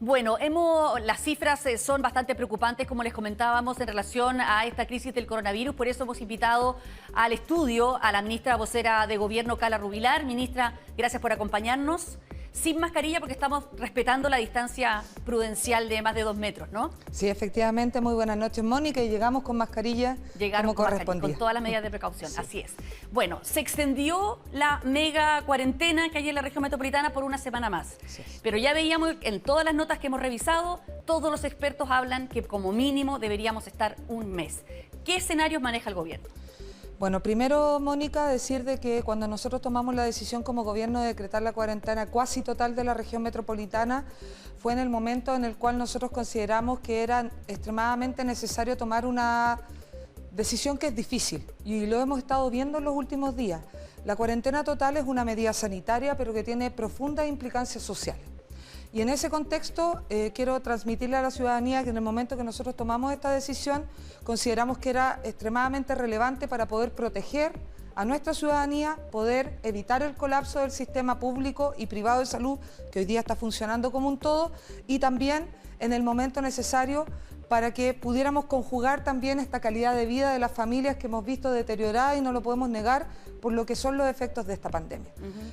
Bueno, las cifras son bastante preocupantes, como les comentábamos, en relación a esta crisis del coronavirus. Por eso hemos invitado al estudio a la ministra vocera de Gobierno, Carla Rubilar. Ministra, gracias por acompañarnos. Sin mascarilla porque estamos respetando la distancia prudencial de más de 2 metros, ¿no? Sí, efectivamente. Muy buenas noches, Mónica. Y llegamos con mascarilla como correspondía. Con todas las medidas de precaución, sí. Así es. Bueno, se extendió la mega cuarentena que hay en la región metropolitana por una semana más. Pero ya veíamos en todas las notas que hemos revisado, todos los expertos hablan que como mínimo deberíamos estar un mes. ¿Qué escenarios maneja el gobierno? Bueno, primero, Mónica, decir de que cuando nosotros tomamos la decisión como gobierno de decretar la cuarentena cuasi total de la región metropolitana, fue en el momento en el cual nosotros consideramos que era extremadamente necesario tomar una decisión que es difícil, y lo hemos estado viendo en los últimos días. La cuarentena total es una medida sanitaria, pero que tiene profundas implicancias sociales. Y en ese contexto quiero transmitirle a la ciudadanía que en el momento que nosotros tomamos esta decisión consideramos que era extremadamente relevante para poder proteger a nuestra ciudadanía, poder evitar el colapso del sistema público y privado de salud que hoy día está funcionando como un todo, y también en el momento necesario para que pudiéramos conjugar también esta calidad de vida de las familias que hemos visto deteriorada, y no lo podemos negar, por lo que son los efectos de esta pandemia.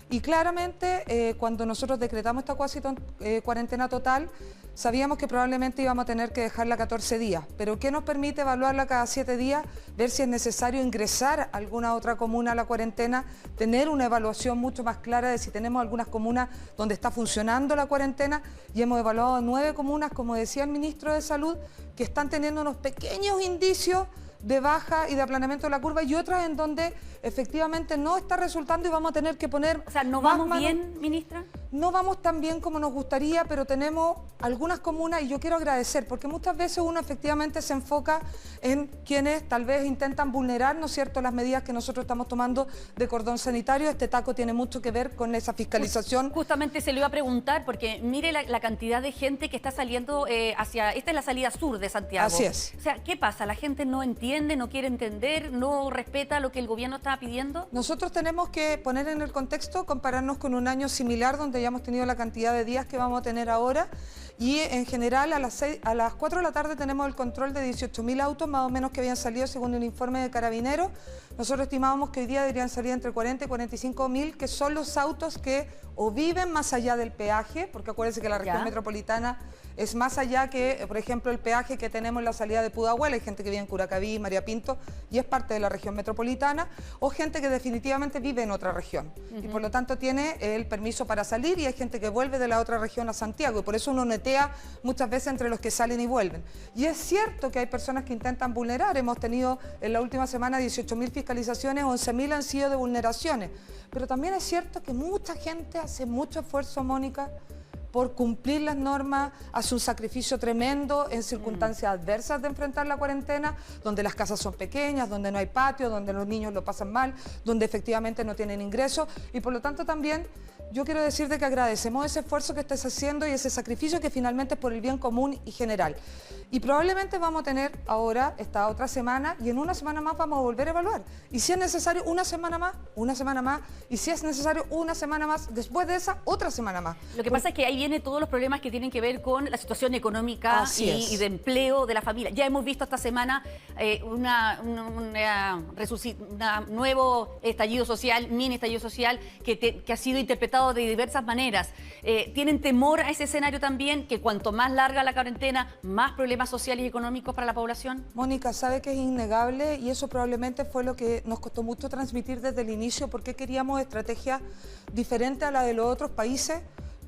Y claramente, cuando nosotros decretamos esta cuasi cuarentena total, sabíamos que probablemente íbamos a tener que dejarla 14 días, pero ¿qué nos permite evaluarla cada 7 días? Ver si es necesario ingresar a alguna otra comuna a la cuarentena, tener una evaluación mucho más clara de si tenemos algunas comunas donde está funcionando la cuarentena, y hemos evaluado 9 comunas, como decía el ministro de Salud, que están teniendo unos pequeños indicios de baja y de aplanamiento de la curva, y otras en donde efectivamente no está resultando y vamos a tener que poner... O sea, ¿no vamos bien, ministra? No vamos tan bien como nos gustaría, pero tenemos algunas comunas, y yo quiero agradecer, porque muchas veces uno efectivamente se enfoca en quienes tal vez intentan vulnerar, ¿no es cierto?, las medidas que nosotros estamos tomando de cordón sanitario. Este taco tiene mucho que ver con esa fiscalización. Justamente se lo iba a preguntar, porque mire la cantidad de gente que está saliendo hacia... Esta es la salida sur de Santiago. Así es. O sea, ¿qué pasa? ¿La gente no entiende, no quiere entender, no respeta lo que el gobierno está pidiendo? Nosotros tenemos que poner en el contexto, compararnos con un año similar donde ya hemos tenido la cantidad de días que vamos a tener ahora, y en general a las 4 de la tarde tenemos el control de 18.000 autos más o menos que habían salido según el informe de Carabineros. Nosotros estimábamos que hoy día deberían salir entre 40 y 45.000, que son los autos que o viven más allá del peaje, porque acuérdense que la región metropolitana es más allá que, por ejemplo, el peaje que tenemos en la salida de Pudahuel. Hay gente que vive en Curacaví, María Pinto, y es parte de la región metropolitana, o gente que definitivamente vive en otra región y por lo tanto tiene el permiso para salir, y hay gente que vuelve de la otra región a Santiago, y por eso uno netea muchas veces entre los que salen y vuelven. Y es cierto que hay personas que intentan vulnerar. Hemos tenido en la última semana 18.000 fiscalizaciones, 11.000 han sido de vulneraciones, pero también es cierto que mucha gente hace mucho esfuerzo, Mónica, por cumplir las normas, hace un sacrificio tremendo en circunstancias adversas de enfrentar la cuarentena, donde las casas son pequeñas, donde no hay patio, donde los niños lo pasan mal, donde efectivamente no tienen ingresos, y por lo tanto también yo quiero decirte que agradecemos ese esfuerzo que estás haciendo y ese sacrificio que finalmente es por el bien común y general. Y probablemente vamos a tener ahora esta otra semana, y en una semana más vamos a volver a evaluar. Y si es necesario una semana más, y si es necesario una semana más, después de esa, otra semana más. Lo que pasa es que ahí vienen todos los problemas que tienen que ver con la situación económica y de empleo de la familia. Ya hemos visto esta semana un nuevo estallido social, mini estallido social, que ha sido interpretado de diversas maneras. ¿Tienen temor a ese escenario también, que cuanto más larga la cuarentena, más problemas sociales y económicos para la población? Mónica, sabe que es innegable, y eso probablemente fue lo que nos costó mucho transmitir desde el inicio, porque queríamos estrategias diferentes a la de los otros países.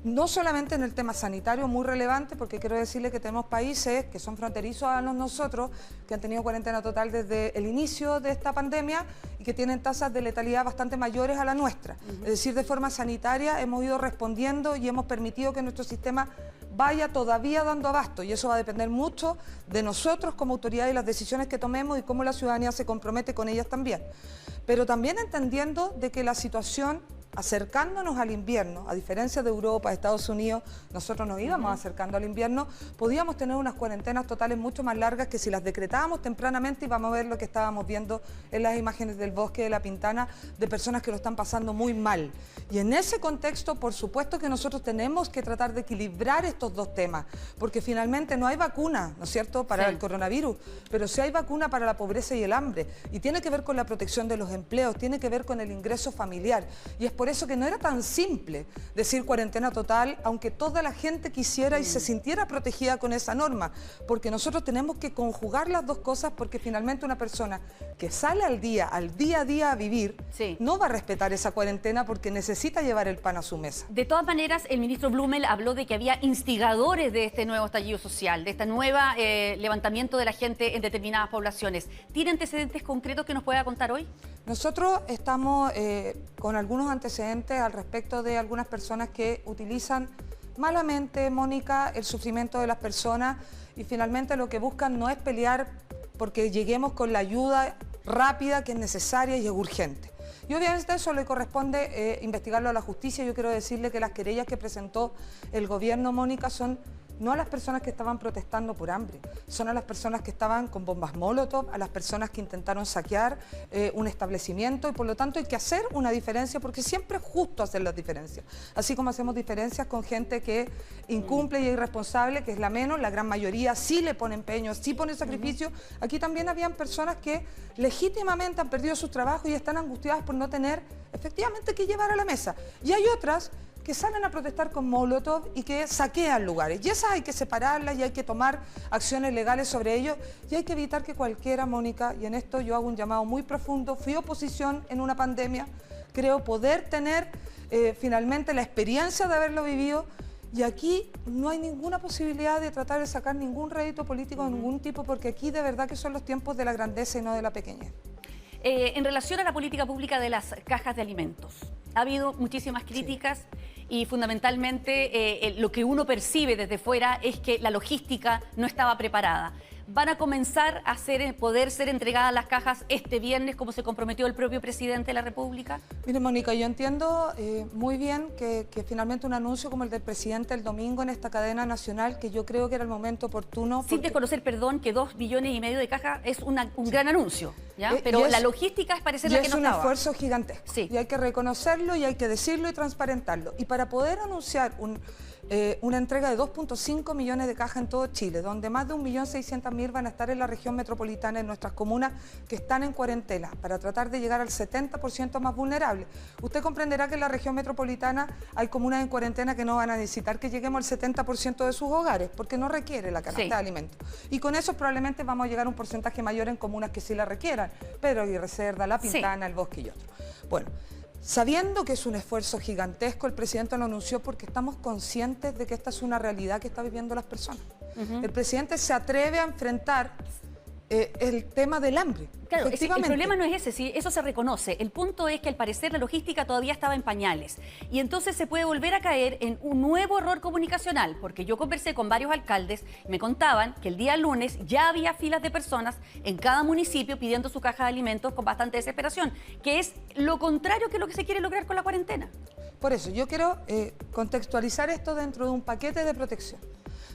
No solamente en el tema sanitario, muy relevante, porque quiero decirle que tenemos países que son fronterizos a nosotros, que han tenido cuarentena total desde el inicio de esta pandemia y que tienen tasas de letalidad bastante mayores a la nuestra. Es decir, de forma sanitaria hemos ido respondiendo y hemos permitido que nuestro sistema vaya todavía dando abasto, y eso va a depender mucho de nosotros como autoridad y las decisiones que tomemos y cómo la ciudadanía se compromete con ellas también. Pero también entendiendo de que la situación acercándonos al invierno, a diferencia de Europa, Estados Unidos, nosotros nos íbamos acercando al invierno, podíamos tener unas cuarentenas totales mucho más largas que si las decretábamos tempranamente, y vamos a ver lo que estábamos viendo en las imágenes del Bosque de la Pintana, de personas que lo están pasando muy mal. Y en ese contexto, por supuesto que nosotros tenemos que tratar de equilibrar estos dos temas, porque finalmente no hay vacuna, ¿no es cierto?, para el coronavirus, pero sí hay vacuna para la pobreza y el hambre, y tiene que ver con la protección de los empleos, tiene que ver con el ingreso familiar, y es por eso que no era tan simple decir cuarentena total, aunque toda la gente quisiera y se sintiera protegida con esa norma, porque nosotros tenemos que conjugar las dos cosas, porque finalmente una persona que sale al día a día a vivir, no va a respetar esa cuarentena porque necesita llevar el pan a su mesa. De todas maneras, el ministro Blumel habló de que había instigadores de este nuevo estallido social, de este nuevo levantamiento de la gente en determinadas poblaciones. ¿Tiene antecedentes concretos que nos pueda contar hoy? Nosotros estamos con algunos antecedentes al respecto de algunas personas que utilizan malamente, Mónica, el sufrimiento de las personas, y finalmente lo que buscan no es pelear porque lleguemos con la ayuda rápida que es necesaria y es urgente. Y obviamente eso le corresponde investigarlo a la justicia. Yo quiero decirle que las querellas que presentó el gobierno, Mónica, son no a las personas que estaban protestando por hambre, son a las personas que estaban con bombas Molotov, a las personas que intentaron saquear un establecimiento, y por lo tanto hay que hacer una diferencia, porque siempre es justo hacer las diferencias. Así como hacemos diferencias con gente que incumple y es irresponsable, que es la menos, la gran mayoría sí le pone empeño, sí pone sacrificio. Aquí también habían personas que legítimamente han perdido sus trabajos y están angustiadas por no tener efectivamente que llevar a la mesa. Y hay otras que salen a protestar con Molotov y que saquean lugares. Y esas hay que separarlas y hay que tomar acciones legales sobre ello, y hay que evitar que cualquiera, Mónica, y en esto yo hago un llamado muy profundo, fui oposición en una pandemia, creo poder tener finalmente la experiencia de haberlo vivido, y aquí no hay ninguna posibilidad de tratar de sacar ningún rédito político de ningún tipo, porque aquí de verdad que son los tiempos de la grandeza y no de la pequeñez. En relación a la política pública de las cajas de alimentos, ha habido muchísimas críticas y fundamentalmente lo que uno percibe desde fuera es que la logística no estaba preparada. ¿Van a comenzar a poder ser entregadas las cajas este viernes como se comprometió el propio presidente de la República? Mire, Mónica, yo entiendo muy bien que finalmente un anuncio como el del presidente el domingo en esta cadena nacional, que yo creo que era el momento oportuno. Sin desconocer, perdón, que 2,5 millones de cajas es un gran anuncio, ¿ya? Pero la logística es parecer la que no estaba. Es un esfuerzo gigantesco. Y hay que reconocerlo y hay que decirlo y transparentarlo. Y para poder anunciar una entrega de 2,5 millones de cajas en todo Chile, donde más de 1.600.000 van a estar en la región metropolitana, en nuestras comunas que están en cuarentena, para tratar de llegar al 70% más vulnerable. Usted comprenderá que en la región metropolitana hay comunas en cuarentena que no van a necesitar que lleguemos al 70% de sus hogares, porque no requiere la canasta de alimentos. Y con eso probablemente vamos a llegar a un porcentaje mayor en comunas que sí la requieran, Pedro Aguirre Cerda, La Pintana, El Bosque y otros. Bueno, sabiendo que es un esfuerzo gigantesco, el presidente lo anunció porque estamos conscientes de que esta es una realidad que están viviendo las personas. El presidente se atreve a enfrentar el tema del hambre. Claro, el problema no es ese, sí, eso se reconoce. El punto es que al parecer la logística todavía estaba en pañales. Y entonces se puede volver a caer en un nuevo error comunicacional, porque yo conversé con varios alcaldes y me contaban que el día lunes ya había filas de personas en cada municipio pidiendo su caja de alimentos con bastante desesperación, que es lo contrario que lo que se quiere lograr con la cuarentena. Por eso, yo quiero contextualizar esto dentro de un paquete de protección.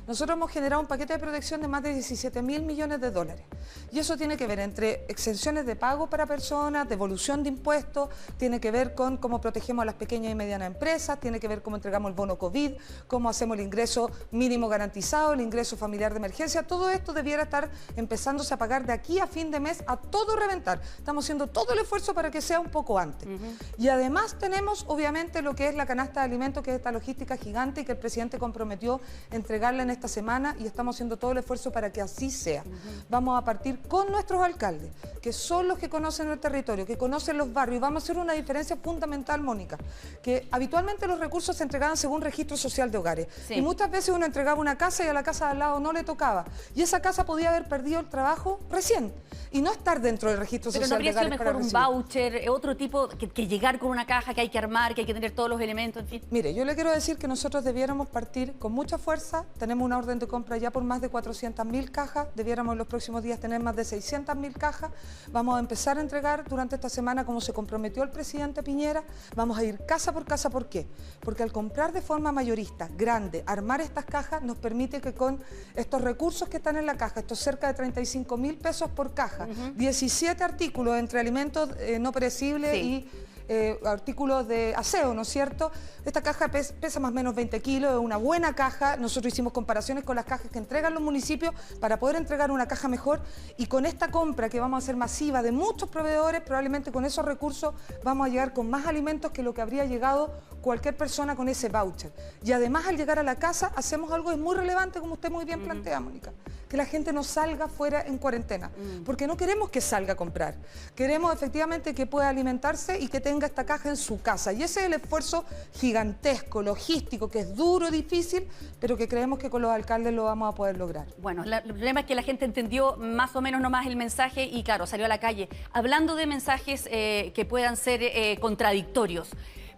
Nosotros hemos generado un paquete de protección de más de 17.000 millones de dólares. Y eso tiene que ver entre exenciones de pago para personas, devolución de impuestos, tiene que ver con cómo protegemos a las pequeñas y medianas empresas, tiene que ver cómo entregamos el bono COVID, cómo hacemos el ingreso mínimo garantizado, el ingreso familiar de emergencia. Todo esto debiera estar empezándose a pagar de aquí a fin de mes a todo reventar. Estamos haciendo todo el esfuerzo para que sea un poco antes. Y además tenemos obviamente lo que es la canasta de alimentos, que es esta logística gigante y que el presidente comprometió entregarla en esta semana, y estamos haciendo todo el esfuerzo para que así sea. Vamos a partir con nuestros alcaldes, que son los que conocen el territorio, que conocen los barrios. Vamos a hacer una diferencia fundamental, Mónica, que habitualmente los recursos se entregaban según registro social de hogares. Y muchas veces uno entregaba una casa y a la casa de al lado no le tocaba. Y esa casa podía haber perdido el trabajo recién y no estar dentro del registro social de hogares. Pero no habría sido mejor un voucher, otro tipo, que llegar con una caja que hay que armar, que hay que tener todos los elementos, en fin. Mire, yo le quiero decir que nosotros debiéramos partir con mucha fuerza. Tenemos una orden de compra ya por más de 400.000 cajas, debiéramos en los próximos días tener más de 600.000 cajas. Vamos a empezar a entregar durante esta semana, como se comprometió el presidente Piñera, vamos a ir casa por casa. ¿Por qué? Porque al comprar de forma mayorista, grande, armar estas cajas nos permite que con estos recursos que están en la caja, estos cerca de 35.000 pesos por caja, 17 artículos entre alimentos no perecibles y artículos de aseo, ¿no es cierto? Esta caja pesa más o menos 20 kilos, es una buena caja. Nosotros hicimos comparaciones con las cajas que entregan los municipios para poder entregar una caja mejor, y con esta compra que vamos a hacer masiva de muchos proveedores, probablemente con esos recursos vamos a llegar con más alimentos que lo que habría llegado cualquier persona con ese voucher. Y además, al llegar a la casa hacemos algo que es muy relevante, como usted muy bien plantea, Mónica, que la gente no salga fuera en cuarentena, porque no queremos que salga a comprar, queremos efectivamente que pueda alimentarse y que tenga esta caja en su casa, y ese es el esfuerzo gigantesco, logístico, que es duro, difícil, pero que creemos que con los alcaldes lo vamos a poder lograr. Bueno, el problema es que la gente entendió más o menos nomás el mensaje y claro, salió a la calle. Hablando de mensajes que puedan ser contradictorios,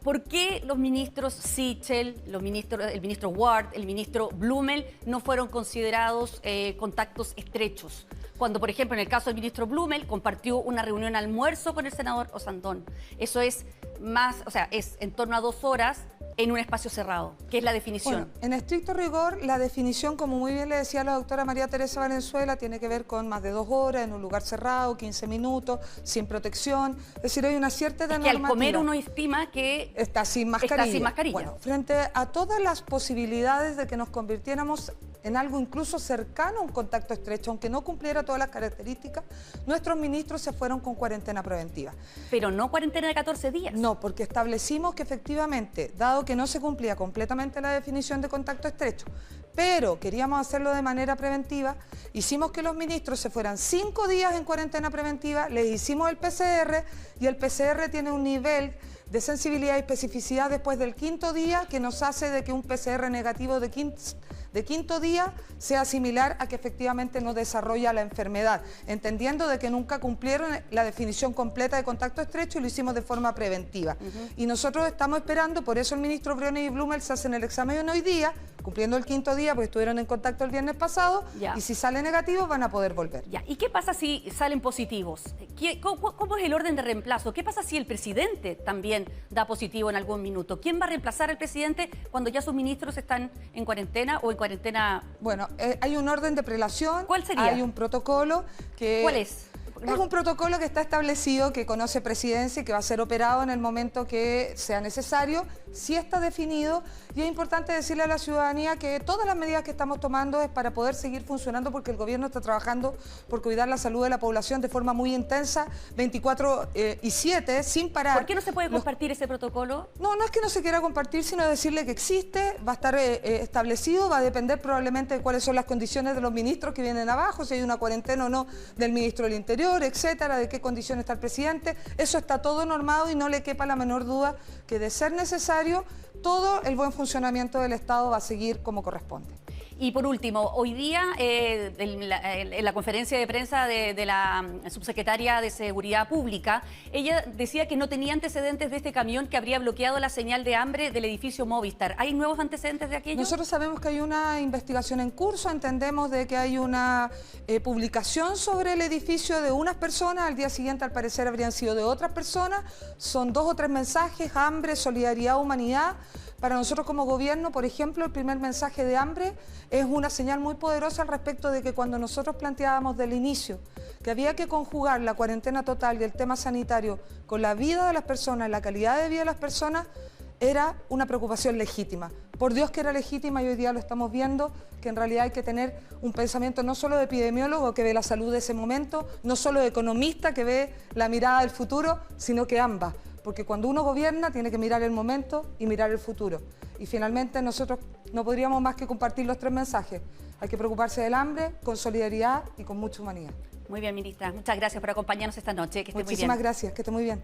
¿por qué los ministros Sichel, el ministro Ward, el ministro Blumel no fueron considerados contactos estrechos? Cuando, por ejemplo, en el caso del ministro Blumel, compartió una reunión almuerzo con el senador Osandón. Eso es más, o sea, es en torno a 2 horas en un espacio cerrado, que es la definición. Bueno, en estricto rigor, la definición, como muy bien le decía la doctora María Teresa Valenzuela, tiene que ver con más de 2 horas, en un lugar cerrado, 15 minutos, sin protección. Es decir, hay una cierta normativa. Que al comer uno estima que está sin mascarilla. Está sin mascarilla. Bueno, frente a todas las posibilidades de que nos convirtiéramos en algo incluso cercano a un contacto estrecho, aunque no cumpliera todas las características, nuestros ministros se fueron con cuarentena preventiva. Pero no cuarentena de 14 días. No, porque establecimos que efectivamente, dado que no se cumplía completamente la definición de contacto estrecho, pero queríamos hacerlo de manera preventiva, hicimos que los ministros se fueran 5 días en cuarentena preventiva, les hicimos el PCR, y el PCR tiene un nivel de sensibilidad y especificidad después del 5.º día que nos hace de que un PCR negativo de quinto día sea similar a que efectivamente no desarrolla la enfermedad, entendiendo de que nunca cumplieron la definición completa de contacto estrecho y lo hicimos de forma preventiva. Y nosotros estamos esperando, por eso el ministro Briones y Blumel se hacen el examen hoy día, cumpliendo el 5.º día, porque estuvieron en contacto el viernes pasado, y si sale negativo van a poder volver. Ya. ¿Y qué pasa si salen positivos? ¿Cómo es el orden de reemplazo? ¿Qué pasa si el presidente también da positivo en algún minuto? ¿Quién va a reemplazar al presidente cuando ya sus ministros están en cuarentena o en cuarentena? Bueno, hay un orden de prelación. ¿Cuál sería? Hay un protocolo que... ¿Cuál es? Es un protocolo que está establecido, que conoce Presidencia y que va a ser operado en el momento que sea necesario. Sí está definido, y es importante decirle a la ciudadanía que todas las medidas que estamos tomando es para poder seguir funcionando, porque el gobierno está trabajando por cuidar la salud de la población de forma muy intensa, 24/7, sin parar. ¿Por qué no se puede compartir ese protocolo? No, no es que no se quiera compartir, sino decirle que existe, va a estar establecido, va a depender probablemente de cuáles son las condiciones de los ministros que vienen abajo, si hay una cuarentena o no del ministro del Interior, etcétera, de qué condiciones está el presidente. Eso está todo normado y no le quepa la menor duda que, de ser necesario, todo el buen funcionamiento del Estado va a seguir como corresponde. Y por último, hoy día en la conferencia de prensa de la subsecretaria de Seguridad Pública, ella decía que no tenía antecedentes de este camión que habría bloqueado la señal de hambre del edificio Movistar. ¿Hay nuevos antecedentes de aquello? Nosotros sabemos que hay una investigación en curso, entendemos de que hay una publicación sobre el edificio de unas personas, al día siguiente al parecer habrían sido de otras personas. Son 2 o 3 mensajes: hambre, solidaridad, humanidad. Para nosotros como gobierno, por ejemplo, el primer mensaje de hambre es una señal muy poderosa al respecto de que cuando nosotros planteábamos del inicio que había que conjugar la cuarentena total y el tema sanitario con la vida de las personas, la calidad de vida de las personas, era una preocupación legítima. Por Dios que era legítima, y hoy día lo estamos viendo, que en realidad hay que tener un pensamiento no solo de epidemiólogo que ve la salud de ese momento, no solo de economista que ve la mirada del futuro, sino que ambas. Porque cuando uno gobierna tiene que mirar el momento y mirar el futuro. Y finalmente nosotros no podríamos más que compartir los 3 mensajes. Hay que preocuparse del hambre con solidaridad y con mucha humanidad. Muy bien, ministra. Muchas gracias por acompañarnos esta noche. Que esté muy bien. Muchísimas gracias. Que esté muy bien.